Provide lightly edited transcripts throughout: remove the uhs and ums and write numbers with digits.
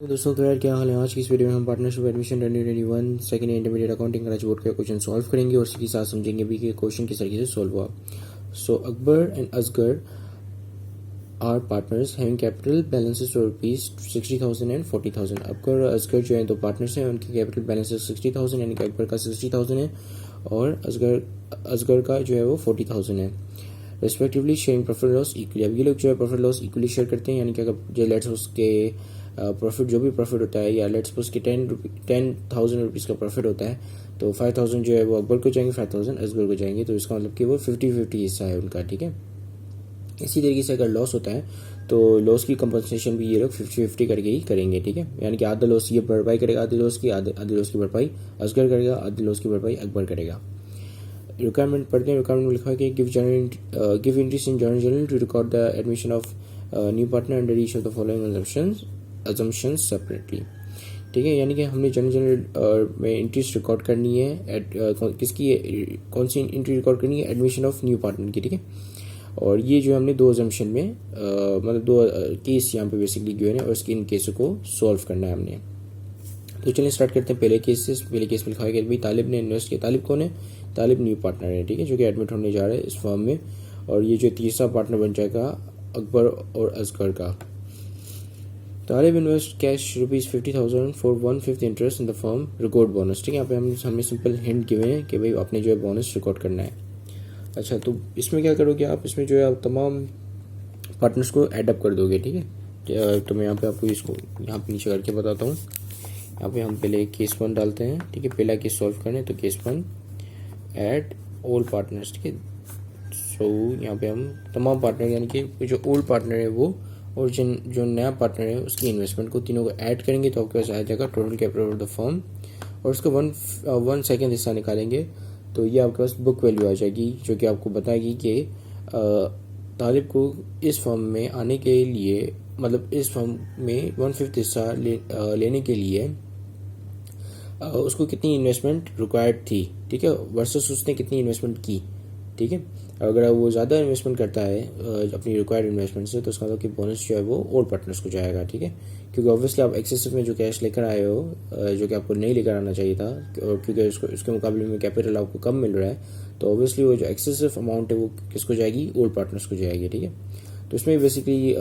तो दोस्तों तो यार क्या हाल है। आज की इस वीडियो में हम partnership admission 2021 second intermediate accounting Karachi board का क्वेश्चन सॉल्व करेंगे और इसी के साथ समझेंगे भी कि क्वेश्चन किस तरीके से सॉल्व हुआ। So Akbar and Asgar are partners having capital balances of rupees 60,000 and 40,000। Akbar और असगर जो है दो पार्टनर्स हैं, उनकी कैपिटल बैलेंसेस 60,000 यानी कि अकबर का 60,000 है और असगर का जो है वो 40,000 है। Respectively sharing profit loss equally. अब ये लोग जो है प्रॉफिट लॉस इक्वली शेयर करते हैं, यानी कि अगर जो लेट्स उसके प्रॉफिट जो भी प्रॉफिट होता है या लेट्स सपोज कि 10,000 रुपीज़ का प्रॉफिट होता है तो 5,000 जो है वो अकबर को जाएंगे, 5,000 असगर को जाएंगे। तो इसका मतलब कि वो 50-50 हिस्सा है उनका, ठीक है। इसी तरीके से अगर लॉस होता है तो लॉस की कंपनसेशन भी ये लोग 50-50 करके ही करेंगे, ठीक है। यानी कि आधा लॉस ये भरपाई करेगा, आधे लॉस की आधे लॉस की भरपाई असगर करेगा, आधे लॉस की भरपाई अकबर करेगा। रिक्वायरमेंट पढ़ते हैं। रिक्वायरमेंट में लिखा है कि give interest in journal to record the admission of new partner under each of the following assumptions separately, ठीक है। यानी कि हमने जनरल में इंटरेस्ट रिकॉर्ड करनी है किसकी कौन सी इंट्री रिकॉर्ड करनी है, एडमिशन ऑफ न्यू पार्टनर की, ठीक है। और ये जो हमने दो अजम्पशन में मतलब दो केस यहाँ पे बेसिकली गिवन है और इसके इन केसों को सॉल्व करना है हमने। तो चलिए स्टार्ट करते हैं पहले केस से। पहले केस में लिखा है कि भाई तालिब ने इन्वेस्ट किया। तालिब कौन है? तालिब न्यू पार्टनर है, ठीक है, जो कि एडमिट होने जा रहा है इस फर्म में। और ये जो तीसरा पार्टनर बन जाएगा अकबर और असगर का। Talib invest cash ₹50,000 for 1/5 interest in the firm, record bonus, ठीक है। यहाँ पे हमें सिंपल हिंट गिवे हैं कि भाई आपने जो है बोनस रिकॉर्ड करना है। अच्छा, तो इसमें क्या करोगे आप? इसमें जो है आप तमाम पार्टनर्स को एडअप कर दोगे, ठीक है। तो मैं यहाँ पे आपको इसको यहाँ पे नीचे करके बताता हूँ। यहाँ पे हम पहले केस 1 डालते हैं, ठीक है। पहला केस सॉल्व करें तो केस 1 एड ऑल पार्टनर्स, ठीक है। सो यहाँ पे हम तमाम पार्टनर यानी कि जो ओल्ड पार्टनर है वो और जो नया पार्टनर है उसकी इन्वेस्टमेंट को तीनों को ऐड करेंगे तो आपके पास आ जाएगा total capital of the firm. और उसका 1/2 हिस्सा निकालेंगे तो ये आपके पास बुक वैल्यू आ जाएगी, जो कि आपको बताएगी कि तालिब को इस फर्म में आने के लिए मतलब इस फर्म में 1/5 हिस्सा लेने के लिए उसको कितनी इन्वेस्टमेंट रिक्वायर्ड थी, ठीक है, वर्सेस उसने कितनी इन्वेस्टमेंट की, ठीक है। अगर वो ज़्यादा इन्वेस्टमेंट करता है अपनी रिक्वायर्ड इन्वेस्टमेंट से तो उसका मतलब कि बोनस जो है वो और पार्टनर्स को जाएगा, ठीक है। क्योंकि ऑब्वियसली आप एक्सेसिव में जो कैश लेकर आए हो जो कि आपको नहीं लेकर आना चाहिए था, और क्योंकि उसके मुकाबले में कैपिटल आपको कम मिल रहा है तो ऑब्वियसली वो जो एक्सेसिव अमाउंट है वो किसको जाएगी? ओल्ड पार्टनर्स को जाएगी, ठीक है। तो इसमें बेसिकली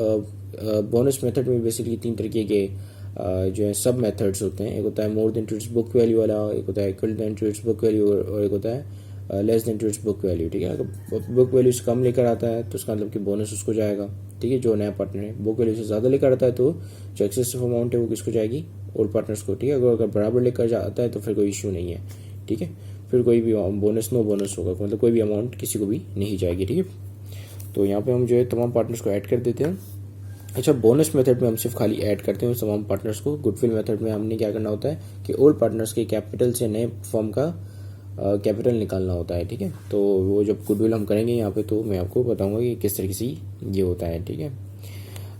बोनस मेथड में बेसिकली 3 तरीके के जो है सब मेथड्स होते हैं। एक होता है more than to its book value वाला, एक होता है equal than to its book value और एक होता है less than to its book value, ठीक है। अगर बुक वैल्यू से कम लेकर आता है तो उसका मतलब कि बोनस उसको जाएगा, ठीक है, जो नया पार्टनर है। बुक वैल्यू से ज़्यादा लेकर आता है तो जो एक्सेसिव अमाउंट है वो किसको जाएगी? ओल्ड पार्टनर्स को, ठीक है। अगर बराबर लेकर आता है तो फिर कोई इशू नहीं है, ठीक है। फिर कोई भी बोनस नो बोनस होगा, मतलब कोई भी अमाउंट किसी को भी नहीं जाएगी, ठीक है। तो यहाँ पे हम जो है तमाम पार्टनर्स को ऐड कर देते हैं। अच्छा, बोनस मेथड में हम सिर्फ खाली ऐड करते हैं तमाम पार्टनर्स को। गुडविल मेथड में हमने क्या करना होता है कि ओल्ड पार्टनर्स के कैपिटल से नए फर्म का कैपिटल निकालना होता है, ठीक है। तो वो जब गुडविल हम करेंगे यहाँ पे तो मैं आपको बताऊंगा कि किस तरीके से ये होता है, ठीक है।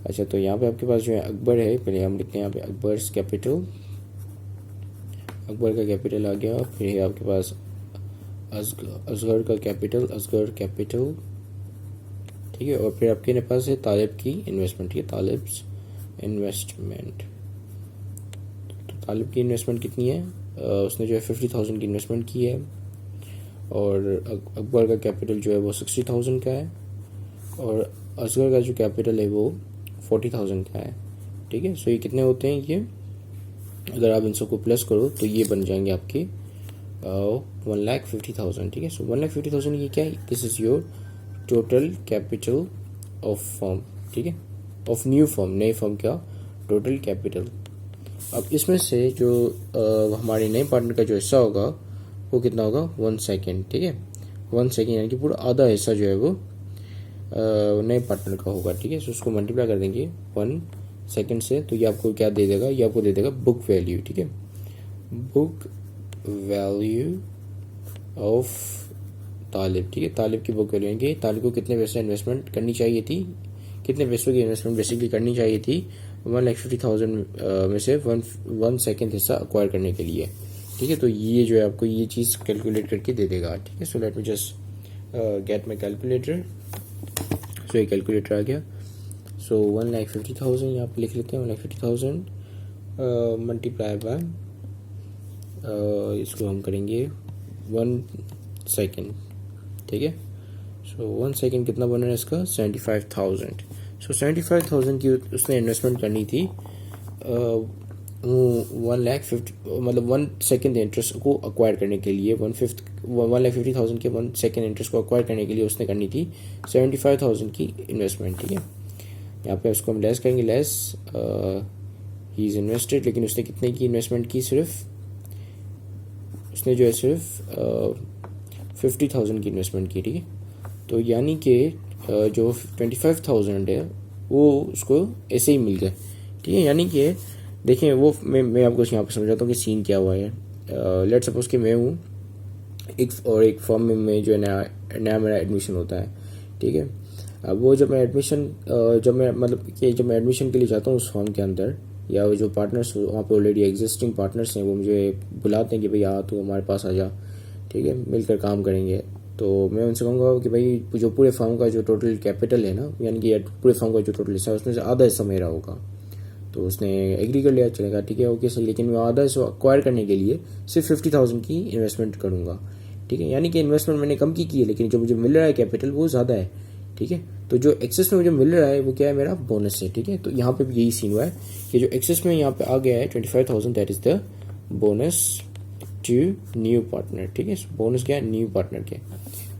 अच्छा, तो यहाँ पे आपके पास जो है अकबर है, पहले हम लिखते हैं यहाँ पे अकबर्स कैपिटल, अकबर का कैपिटल आ गया। फिर है आपके पास असगर का कैपिटल, असगर कैपिटल, ठीक है। और फिर आपके पास है तालिब की इन्वेस्टमेंट, ठीक है, तालिब्स इन्वेस्टमेंट। तो तालिब की इन्वेस्टमेंट कितनी है? उसने जो है 50,000 की इन्वेस्टमेंट की है और अकबर का कैपिटल जो है वो 60,000 का है और असगर का जो कैपिटल है वो 40,000 का है, ठीक है। सो ये कितने होते हैं? ये अगर आप इन सबको प्लस करो तो ये बन जाएंगे आपके 1,50,000, ठीक है। सो 1,50,000 ये क्या है? This is your total capital of firm, ठीक है, ऑफ न्यू फर्म, नए फर्म का टोटल कैपिटल। अब इसमें से जो हमारे नए पार्टनर का जो हिस्सा होगा वो कितना होगा? 1 सेकेंड, ठीक है। 1 सेकेंड यानी कि पूरा आधा हिस्सा जो है वो नए पार्टनर का होगा, ठीक है। सो उसको मल्टीप्लाई कर देंगे 1 सेकेंड से तो ये आपको क्या दे देगा? ये आपको दे देगा बुक वैल्यू, ठीक है, बुक वैल्यू ऑफ तालिब, ठीक है। तालिब की बुक वैल्यू यानी तालिब को कितने पैसे इन्वेस्टमेंट करनी चाहिए थी, कितने पैसों की इन्वेस्टमेंट बेसिकली करनी चाहिए थी 1,50,000 में से 1 सेकेंड हिस्सा अक्वायर करने के लिए, ठीक है। तो ये जो है आपको ये चीज़ कैलकुलेट करके दे देगा, ठीक है। So let me just get my calculator. So ये कैलकुलेटर आ गया। सो 1,50,000 यहाँ पे लिख लेते हैं, 1,50,000 मल्टीप्लाई बाय इसको हम करेंगे 1 सेकेंड, ठीक है। सो 1 सेकेंड कितना बन रहा है इसका 75,000। सो 75,000 की उसने इन्वेस्टमेंट करनी थी 1,50,000 मतलब 1 सेकेंड इंटरेस्ट को अक्वायर करने के लिए 1,50,000 के 1 सेकेंड इंटरेस्ट को अक्वायर करने के लिए उसने करनी थी 75,000 की इन्वेस्टमेंट, ठीक है। यहाँ पे उसको हम लेस करेंगे, लेस ही इज इन्वेस्टेड, लेकिन उसने कितने की इन्वेस्टमेंट की, उसने जो है सिर्फ 50,000 की इन्वेस्टमेंट की, ठीक है। तो यानी कि जो 25,000 है वो उसको ऐसे ही मिल गए, ठीक है। यानी कि देखें वो मैं आपको यहाँ पर समझाता हूँ कि सीन क्या हुआ है। लेट सपोज कि मैं हूँ एक फर्म में जो है नया मेरा एडमिशन होता है, ठीक है। अब वो जब मैं एडमिशन जब मैं एडमिशन के लिए जाता हूँ उस फर्म के अंदर, या वो जो पार्टनर्स वहाँ पे ऑलरेडी एग्जिस्टिंग पार्टनर्स हैं वो मुझे बुलाते हैं कि भाई आ तू हमारे पास आ जा, ठीक है, मिलकर काम करेंगे। तो मैं उनसे कहूँगा कि भाई जो पूरे फर्म का जो टोटल कैपिटल है ना, यानी कि पूरे फर्म का जो टोटल हिस्सा है उसमें से आधा हिस्सा मेरा होगा। तो उसने एग्री कर लिया, चलेगा, ठीक है, ओके सही, लेकिन मैं आधा हिस्सा अक्वायर करने के लिए सिर्फ 50,000 की इन्वेस्टमेंट करूँगा, ठीक है। यानी कि इन्वेस्टमेंट मैंने कम की है, लेकिन जो मुझे मिल रहा है कैपिटल वो ज़्यादा है, ठीक है। तो जो एक्सेस में मुझे मिल रहा है वो क्या है, मेरा बोनस है, ठीक है। तो यहाँ पे भी यही सीन हुआ है कि जो एक्सेस में यहाँ पे आ गया है 25,000, that is the bonus to new partner, ठीक है। बोनस क्या है, न्यू पार्टनर के।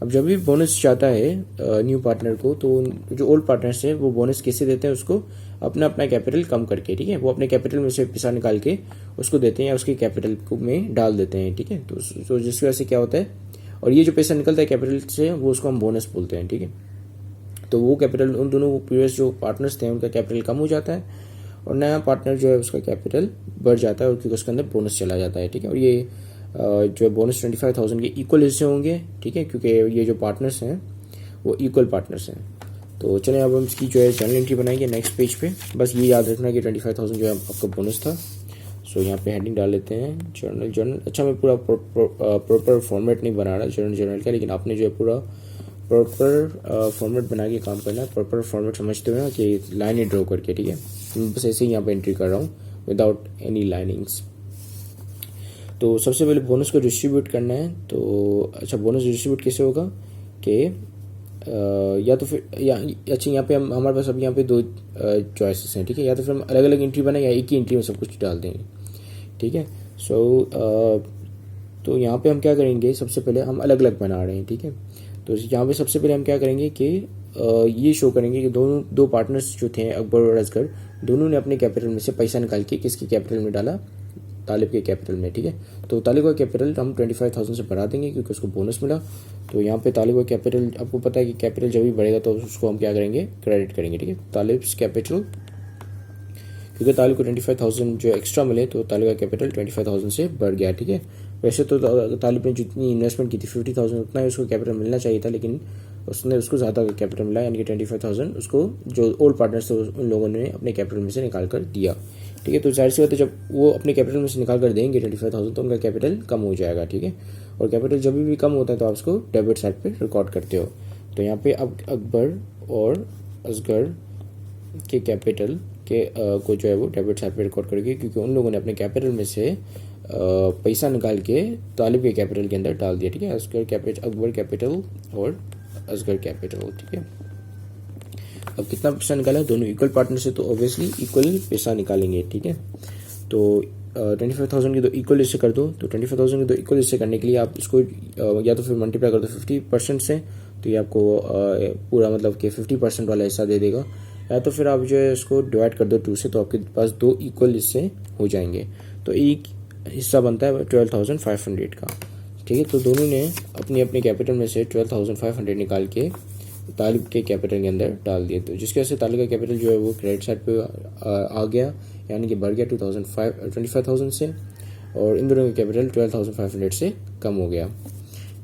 अब जब भी बोनस जाता है न्यू पार्टनर को, तो जो ओल्ड पार्टनर्स हैं वो बोनस कैसे देते हैं उसको, अपना कैपिटल कम करके, ठीक है। वो अपने कैपिटल में से पैसा निकाल के उसको देते हैं या उसके कैपिटल को में डाल देते हैं, ठीक है। तो जिसकी वजह से क्या होता है, और ये जो पैसा निकलता है कैपिटल से वो उसको हम बोनस बोलते हैं, ठीक है। तो वो कैपिटल उन दोनों प्रीवियस जो पार्टनर्स थे उनका कैपिटल कम हो जाता है और नया पार्टनर जो है उसका कैपिटल बढ़ जाता है और क्योंकि उसके अंदर बोनस चला जाता है, ठीक है। और ये जो बोनस 25,000 के इक्वल हिस्से होंगे, ठीक है, क्योंकि ये जो पार्टनर्स हैं वो इक्वल पार्टनर्स हैं। तो चलें अब हम इसकी जो है जर्नल एंट्री बनाएंगे नेक्स्ट पेज पे। बस ये याद रखना कि 25,000 जो है आपका बोनस था। सो यहाँ पे हेडिंग डाल लेते हैं जर्नल। अच्छा, मैं पूरा प्रॉपर फॉर्मेट नहीं बना रहा जर्नल का, लेकिन आपने जो है पूरा प्रॉपर फॉर्मेट बना के काम करना है। प्रॉपर फॉर्मेट समझते हुए ना कि लाइनें ड्रॉ करके, ठीक है। बस ऐसे ही यहाँ पे एंट्री कर रहा हूँ विदाउट एनी लाइनिंग्स। तो सबसे पहले बोनस को डिस्ट्रीब्यूट करना है। तो अच्छा, बोनस डिस्ट्रीब्यूट कैसे होगा कि या तो फिर अच्छा यहाँ पे हमारे पास अब यहाँ पे 2 चॉइसेस हैं, ठीक है। या तो फिर हम अलग अलग एंट्री बनाए या एक ही एंट्री में सब कुछ डाल देंगे, ठीक है। तो यहाँ पे हम क्या करेंगे, सबसे पहले हम अलग अलग बना रहे हैं, ठीक है। तो यहाँ पे सबसे पहले हम क्या करेंगे कि ये शो करेंगे कि दो पार्टनर्स जो थे अकबर और असगर, दोनों ने अपने कैपिटल में से पैसा निकाल के किसके कैपिटल में डाला, तालिब के कैपिटल में, ठीक है। तो तालिब का कैपिटल हम 25,000 से बढ़ा देंगे क्योंकि उसको बोनस मिला। तो यहाँ पे तालिब का कैपिटल, आपको पता है कि कैपिटल जब भी बढ़ेगा तो उसको हम क्या करेंगे, क्रेडिट करेंगे, ठीक है। तालिब्स कैपिटल, क्योंकि तालिब को 25,000 जो एक्स्ट्रा मिले तो तालिब का कैपिटल 25,000 से बढ़ गया, ठीक है। वैसे तो तालिब ने जितनी इन्वेस्टमेंट की थी 50,000 उतना ही उसको कैपिटल मिलना चाहिए था, लेकिन उसने उसको ज़्यादा कैपिटल मिला, यानी कि 25,000 उसको जो ओल्ड पार्टनर्स थे उन लोगों ने अपने कैपिटल में से निकाल कर दिया, ठीक है। तो जाहिर सी बात है जब वो अपने कैपिटल में से निकाल कर देंगे 25,000 तो उनका कैपिटल कम हो जाएगा, ठीक है। और कैपिटल जब भी कम होता है तो आप उसको डेबिट साइड पे रिकॉर्ड करते हो। तो यहाँ पे अब अकबर और असगर के कैपिटल के को जो है वो डेबिट साइड पे रिकॉर्ड करेंगे क्योंकि उन लोगों ने अपने कैपिटल में से पैसा निकाल के तालिब के कैपिटल के अंदर डाल दिया, ठीक है। अकबर कैपिटल और असगर कैपिटल, ठीक है। अब कितना पैसा निकाला है, दोनों इक्वल पार्टनर से तो ऑब्वियसली इक्वल पैसा निकालेंगे, ठीक है। तो 25,000 की 2 इक्वल हिस्से कर दो। तो 25,000 के 2 इक्वल हिस्से करने के लिए आप इसको या तो फिर मल्टीप्लाई कर दो 50% से, तो ये आपको पूरा मतलब कि 50% वाला हिस्सा दे देगा, या तो फिर आप जो है इसको डिवाइड कर दो 2 से, तो आपके पास 2 इक्वल हिस्से हो जाएंगे। तो एक हिस्सा बनता है 12,500 का, ठीक है। तो दोनों ने अपनी अपनी कैपिटल में से 12,500 निकाल के तालिब के कैपिटल के अंदर डाल दिए। तो जिसकी वजह से तालिब का कैपिटल जो है वो क्रेडिट साइड पे आ गया, यानी कि बढ़ गया 25,000 से, और इन दोनों का कैपिटल 12,500 से कम हो गया,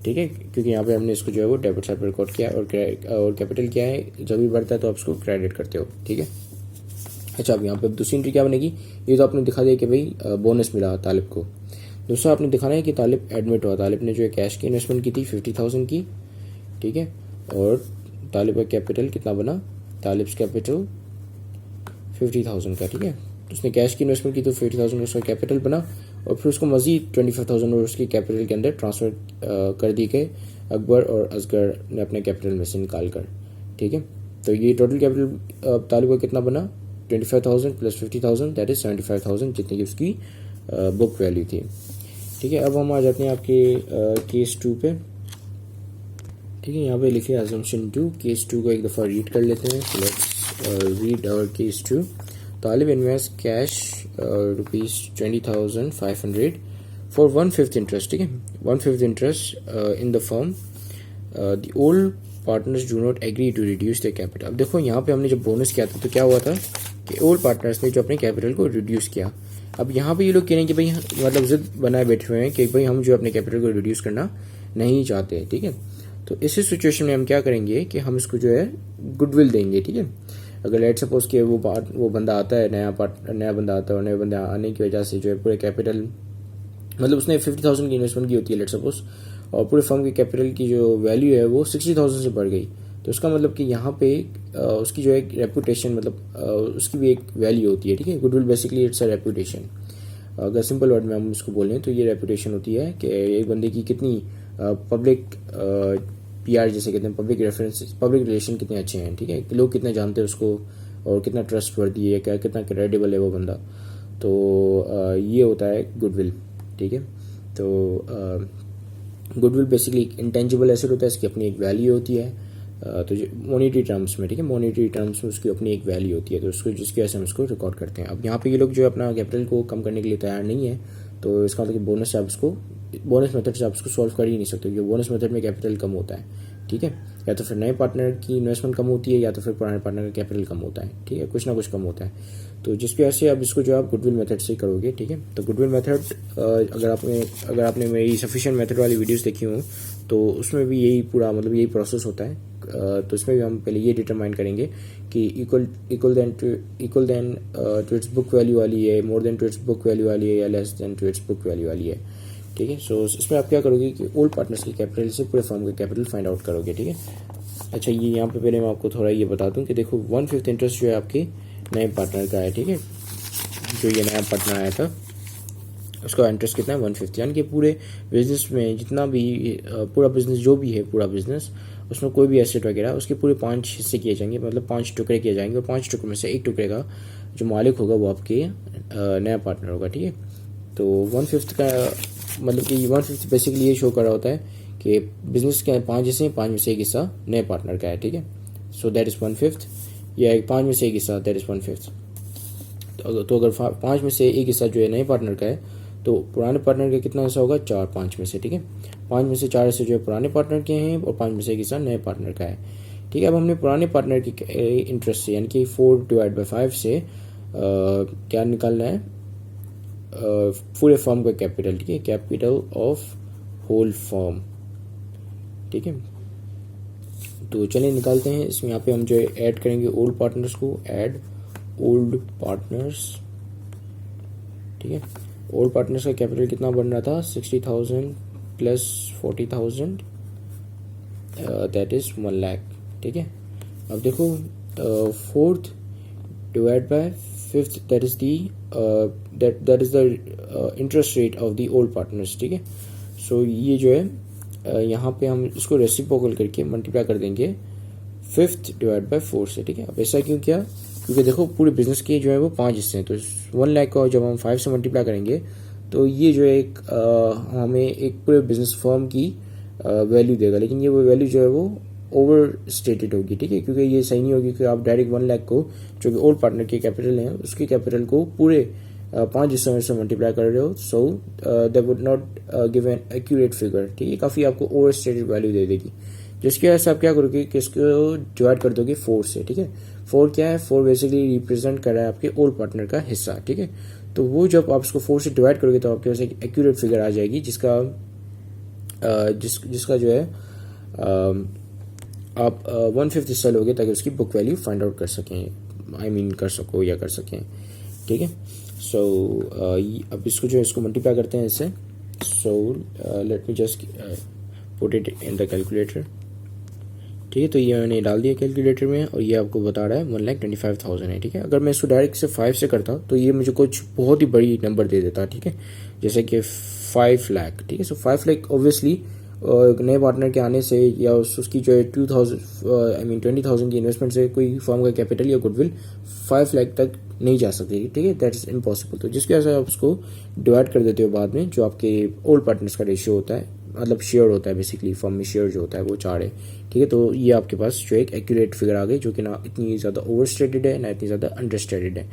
ठीक है। क्योंकि यहाँ पे हमने इसको जो है वो डेबिट साइड पर रिकॉर्ड किया और कैपिटल क्या है, जब भी बढ़ता है तो आप उसको क्रेडिट करते हो, ठीक है। अच्छा, अब यहाँ पे दूसरी एंट्री क्या बनेगी, ये तो आपने दिखा दिया कि भाई बोनस मिला तालिब को। दूसरा आपने दिखाना है कि तालिब एडमिट हुआ। तालिब ने जो है कैश की इन्वेस्टमेंट की थी 50,000 की, ठीक है, और तालिब का कैपिटल कितना बना, तालिब्स कैपिटल 50,000 का, ठीक है। उसने कैश की इन्वेस्टमेंट की तो 50,000 उसका कैपिटल बना, और फिर उसको मजीद 25,000 और उसकी कैपिटल के अंदर ट्रांसफ़र कर दी गई अकबर और असगर ने अपने कैपिटल में से निकाल कर। ठीक है, तो ये टोटल कैपिटल तालिब का कितना बना, 25,000 प्लस 50,000 दैट इज़ 75,000 जितनी की उसकी बुक वैल्यू थी। ठीक है, अब हम आ जाते हैं आपके केस 2 पे। ठीक है, यहाँ पे लिखे assumption 2, केस 2 को एक दफ़ा रीड कर लेते हैं। So let's read our case 2। Talib invest cash ₹20,500 for 1/5 interest. ठीक है, 1/5 interest in the firm. The old partners do not agree to reduce the capital. अब देखो यहाँ पे हमने जब बोनस किया था तो क्या हुआ था कि ओल्ड पार्टनर्स ने जो अपने कैपिटल को रिड्यूस किया। अब यहाँ पे ये लोग कह रहे हैं कि भाई मतलब जिद बनाए बैठे हुए हैं कि भाई हम जो अपने कैपिटल को रिड्यूस करना नहीं चाहते। ठीक है, तो इसी सिचुएशन में हम क्या करेंगे कि हम इसको जो है गुडविल देंगे। ठीक है, अगर लेट सपोज कि वो बंदा आता है, नया बंदा आता है, और नए बंदा आने की वजह से जो है पूरे कैपिटल, मतलब उसने 50,000 की इन्वेस्टमेंट की होती है लेट सपोज, और पूरे फर्म की कैपिटल की जो वैल्यू है वो 60,000 से बढ़ गई, तो उसका मतलब कि यहाँ पे उसकी जो एक रेपुटेशन, मतलब उसकी भी एक वैल्यू होती है। ठीक है, goodwill basically it's a reputation. अगर सिंपल वर्ड में हम इसको बोलें तो ये रेपुटेशन होती है कि एक बंदे की कितनी पब्लिक PR जैसे कहते हैं, पब्लिक रेफरेंस, पब्लिक रिलेशन कितने अच्छे हैं। ठीक है, लोग कितने जानते हैं उसको और कितना ट्रस्ट वर्दी है, क्या कितना क्रेडिबल है वो बंदा। तो ये होता है गुडविल। ठीक है, तो गुडविल बेसिकली इंटेंजिबल एसेट होता है, इसकी अपनी एक वैल्यू होती है। तो मॉनेटरी टर्म्स में, ठीक है, मॉनेटरी टर्म्स में उसकी अपनी एक वैल्यू होती है, तो उसको जिसकी वजह से हम उसको रिकॉर्ड करते हैं। अब यहाँ पे ये लोग जो अपना कैपिटल को कम करने के लिए तैयार नहीं है, तो इसका मतलब कि बोनस मेथड से आप उसको सॉल्व कर ही नहीं सकते, क्योंकि बोनस मेथड में कैपिटल कम होता है। ठीक है, या तो फिर नए पार्टनर की इन्वेस्टमेंट कम होती है, या तो फिर पुराने पार्टनर का कैपिटल कम होता है। ठीक है, कुछ ना कुछ कम होता है, तो जिसकी वजह से अब इसको जो आप गुडविल मेथड से करोगे। ठीक है, तो गुडविल मेथड अगर आपने मेरी सफिशिएंट मेथड वाली वीडियोस देखी हो तो उसमें भी यही पूरा मतलब यही प्रोसेस होता है। तो इसमें भी हम पहले ये डिटरमाइन करेंगे कि equal than to its book value वाली है, more than to its book value वाली है, या less than to its book value वाली है। ठीक है, सो इसमें आप क्या करोगे कि ओल्ड पार्टनर्स की कैपिटल से पूरे फर्म का कैपिटल फाइंड आउट करोगे। ठीक है, अच्छा ये यहाँ पे पहले मैं आपको थोड़ा ये बता दूं कि देखो 1/5 इंटरेस्ट जो है आपके नए पार्टनर का है। ठीक है, जो ये नया पार्टनर आया था उसका इंटरेस्ट कितना है, 1/5, यानी कि पूरे बिजनेस में जितना भी पूरा बिजनेस जो भी है, पूरा बिजनेस उसमें कोई भी एसेट वगैरह उसके पूरे 5 हिस्से किए जाएंगे, मतलब 5 टुकड़े किए जाएंगे, और 5 टुकड़ों में से एक टुकड़े का जो मालिक होगा वो आपके नया पार्टनर होगा। ठीक है, तो 1/5 का मतलब कि 1/5 बेसिकली ये शो कर रहा होता है कि बिजनेस के 5 हिस्से हैं, 5 में से एक हिस्सा नए पार्टनर का है। ठीक है, सो दैट इज़ 1/5, या 5 में से एक हिस्सा दैट इज़ 1/5। तो अगर 5 में से एक हिस्सा जो है नए पार्टनर का है, तो पुराने पार्टनर का कितना हिस्सा होगा, 4 5 में से। ठीक है, 5 में से 4 हिस्से जो है पुराने पार्टनर के हैं, और 5 में से एक हिस्सा नए पार्टनर का है। ठीक है, अब हमने पुराने पार्टनर के इंटरेस्ट से यानी कि 4/5 से क्या निकालना है, पूरे फर्म का कैपिटल। ठीक है, कैपिटल ऑफ होल फर्म। ठीक है, तो चलिए निकालते हैं। इसमें यहाँ पे हम जो है ऐड करेंगे ओल्ड पार्टनर्स को, ऐड ओल्ड पार्टनर्स। ठीक है, ओल्ड पार्टनर्स का कैपिटल कितना बन रहा था, 60,000 प्लस 40,000 दैट इज 1 लाख। ठीक है, अब देखो 4th divide by 5th that is the interest rate of the old partners. ठीक है, सो ये जो है यहाँ पे हम इसको रेसिप्रोकल करके मल्टीप्लाई कर देंगे 5th डिवाइड बाय 4 से। ठीक है, अब ऐसा क्यों किया, क्योंकि देखो पूरे बिजनेस के जो है वो 5 हिस्से हैं, तो 1 लाख को जब हम 5 से मल्टीप्लाई करेंगे तो ये जो है एक हमें एक पूरे बिजनेस फर्म की वैल्यू देगा, लेकिन ये वो वैल्यू जो है वो ओवर स्टेटेड होगी। ठीक है, क्योंकि ये सही नहीं होगी कि आप डायरेक्ट 1 लाख को जो कि ओल्ड पार्टनर के कैपिटल है उसके कैपिटल को पूरे 5 हिस्सों में से मल्टीप्लाई कर रहे हो, so they would not give an accurate figure. ठीक है, काफ़ी आपको ओवर स्टेटेड वैल्यू दे देगी, जिसकी वजह से आप क्या करोगे कि इसको डिवाइड कर दोगे 4 से। ठीक है, 4 क्या है, 4 बेसिकली रिप्रेजेंट कर रहा है आपके ओल्ड पार्टनर का हिस्सा। ठीक है, तो वो जब आप इसको 4 से डिवाइड करोगे तो आपके पास एक एक्यूरेट फिगर आ जाएगी, जिसका जो है आप 1/5 हिस्सा लोगे ताकि उसकी बुक वैल्यू फाइंड आउट कर सकें, कर सको या कर सकें। ठीक है, सो अब इसको जो है इसको मल्टीप्लाई करते हैं इससे। सो let me just put it in the calculator. ठीक है। तो ये मैंने डाल दिया कैलकुलेटर में और ये आपको बता रहा है 1,25,000 है। ठीक है, अगर मैं इसको डायरेक्ट से 5 से करता तो ये मुझे कुछ बहुत ही बड़ी नंबर दे देता। ठीक है, जैसे कि 5 लाख। ठीक है, सो 5 लाख ऑब्वियसली नए पार्टनर के आने से या उसकी जो है 20,000 की इन्वेस्टमेंट से कोई फर्म का कैपिटल या गुडविल 5 लाख तक नहीं जा सकती। ठीक है, दैट इज इम्पॉसिबल। तो जिसकी वजह से आप उसको डिवाइड कर देते हो बाद में, जो आपके ओल्ड पार्टनर्स का रेशियो होता है, मतलब शेयर होता है बेसिकली, फर्म में शेयर जो होता है वो 4 है। ठीक है, तो ये आपके पास जो एक एक्यूरेट फिगर आ गई, जो कि ना इतनी ज़्यादा ओवर स्टेटेड है ना इतनी ज़्यादा अंडर स्टेटेड है।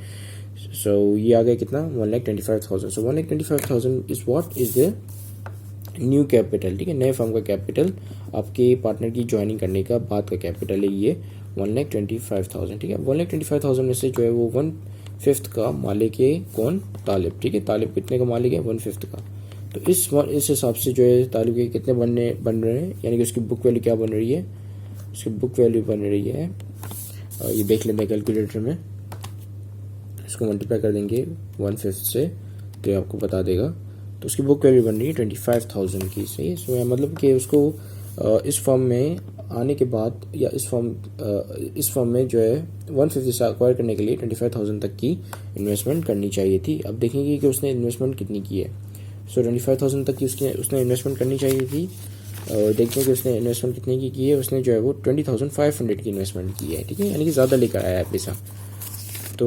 सो ये आ गया कितना, 1,25,000। सो 1,25,000 is what is the new capital. ठीक है, नए फर्म का कैपिटल, आपके पार्टनर की ज्वाइनिंग करने का बाद का कैपिटल है ये 1,25,000। ठीक है, 1,25,000 में से जो है वो 1/5 का मालिक है कौन, तालिब। ठीक है, तालिब कितने का मालिक है, 1/5 का। तो इस हिसाब से जो है तालिब के कितने बन रहे हैं, यानी कि उसकी बुक वैल्यू क्या बन रही है, उसकी बुक वैल्यू बन रही है, ये देख लेते हैं कैलकुलेटर में, इसको मल्टीप्लाई कर देंगे 1/5 से तो ये आपको बता देगा। तो उसकी बुक वैल्यू बन रही है 25,000 की। सही है, सो मतलब कि उसको इस फॉर्म में आने के बाद या इस फॉर्म में जो है 150 से एक्वायर करने के लिए 25,000 तक की इन्वेस्टमेंट करनी चाहिए थी। अब देखेंगे कि उसने इन्वेस्टमेंट कितनी की है। सो 25,000 तक की उसने इन्वेस्टमेंट करनी चाहिए थी। और देखते हैं कि उसने इन्वेस्टमेंट कितने की है। उसने जो है वो 20,500 की इन्वेस्टमेंट की है। ठीक है, यानी कि ज़्यादा लेकर आया है पैसा। तो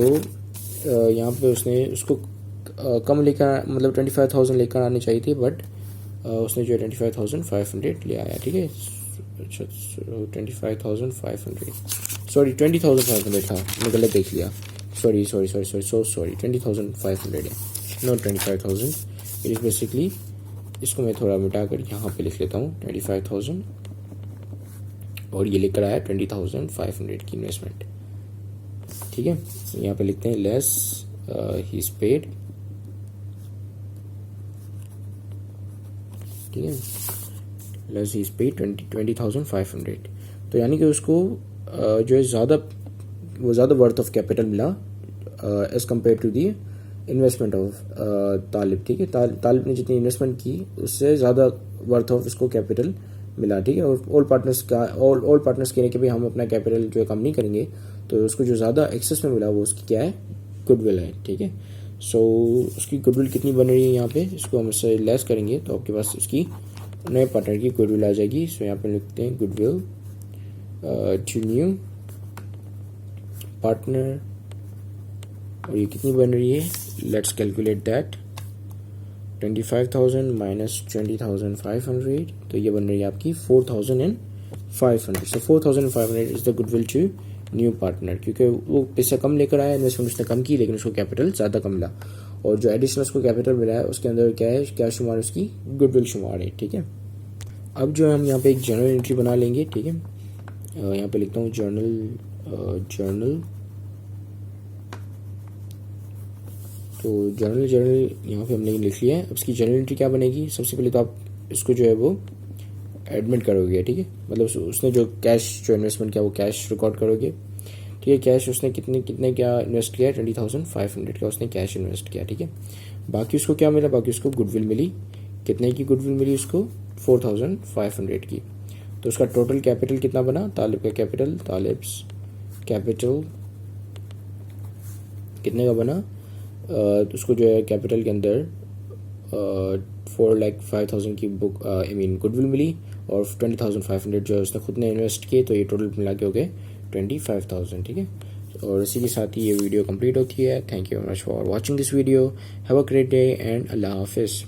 यहाँ पे उसने उसको कम लेकर, मतलब 25,000 लेकर आनी चाहिए थी, बट उसने जो 25,500 ले आया। ठीक है, अच्छा 25,500, सॉरी 20,500 था, मैंने गलत देख लिया, सॉरी 20,500 है, नॉट 25,000। इट इज़ बेसिकली, इसको मैं थोड़ा मिटा कर यहाँ पे लिख लेता हूँ 25,000 और ये लेकर आया 20,500 की इन्वेस्टमेंट। ठीक है, यहाँ पे लिखते हैं लेस ही इज पेड। ठीक है, लेस ही इज पेड 20,500। तो यानी कि उसको जो है ज़्यादा वर्थ ऑफ कैपिटल मिला as compared to the investment of Talib. ठीक है, तालिब ने जितनी इन्वेस्टमेंट की उससे ज़्यादा वर्थ ऑफ इसको कैपिटल मिला। ठीक है, और ऑल पार्टनर्स कहने के भी हम अपना कैपिटल जो है कम नहीं करेंगे, तो उसको जो ज़्यादा एक्सेस में मिला वो उसकी क्या है, गुडविल है। ठीक है, सो उसकी गुडविल कितनी बन रही है, यहाँ पे इसको हम इससे लेस करेंगे तो आपके पास इसकी नए पार्टनर की गुडविल आ जाएगी। सो यहाँ पे लिखते हैं गुडविल टू न्यू पार्टनर, और ये कितनी बन रही है, लेट्स कैलकुलेट दैट, 25,000 माइनस 20,500, तो ये बन रही है आपकी 4,500। So 4,500 is the goodwill to new partner, क्योंकि वो पैसा कम लेकर आया, इन्वेस्टमेंट उसने कम की, लेकिन उसको कैपिटल ज़्यादा कम मिला, और जो एडिशनल उसको कैपिटल मिला है उसके अंदर क्या है, क्या शुमार, उसकी गुडविल शुमार है। ठीक है, अब जो है हम यहाँ पे एक जर्नल एंट्री बना लेंगे। ठीक है, यहाँ पे लिखता हूँ जर्नल, तो जर्नल यहाँ पे हमने लिख लिया है। अब इसकी जर्नल एंट्री क्या बनेगी, सबसे पहले तो आप इसको जो है वो एडमिट करोगे। ठीक है, मतलब उसने जो कैश जो इन्वेस्टमेंट किया वो कैश रिकॉर्ड करोगे। ठीक है, कैश उसने कितने क्या इन्वेस्ट किया, 20,500 का उसने कैश इन्वेस्ट किया। ठीक है, बाकी उसको क्या मिला, बाकी उसको गुडविल मिली, कितने की गुडविल मिली उसको, 4,500 की। तो उसका टोटल कैपिटल कितना बना, तालिब का कैपिटल, तालिब्स कैपिटल कितने का बना, तो उसको जो है कैपिटल के अंदर 4,05,000 की बुक गुडविल मिली, और 20,500 जो है उसने खुद ने इन्वेस्ट किए, तो ये टोटल मिला के हो गए 25,000। ठीक है, और इसी के साथ ही ये वीडियो कंप्लीट होती है। Thank you very much for watching this video, have a great day and अल्लाह हाफिज़।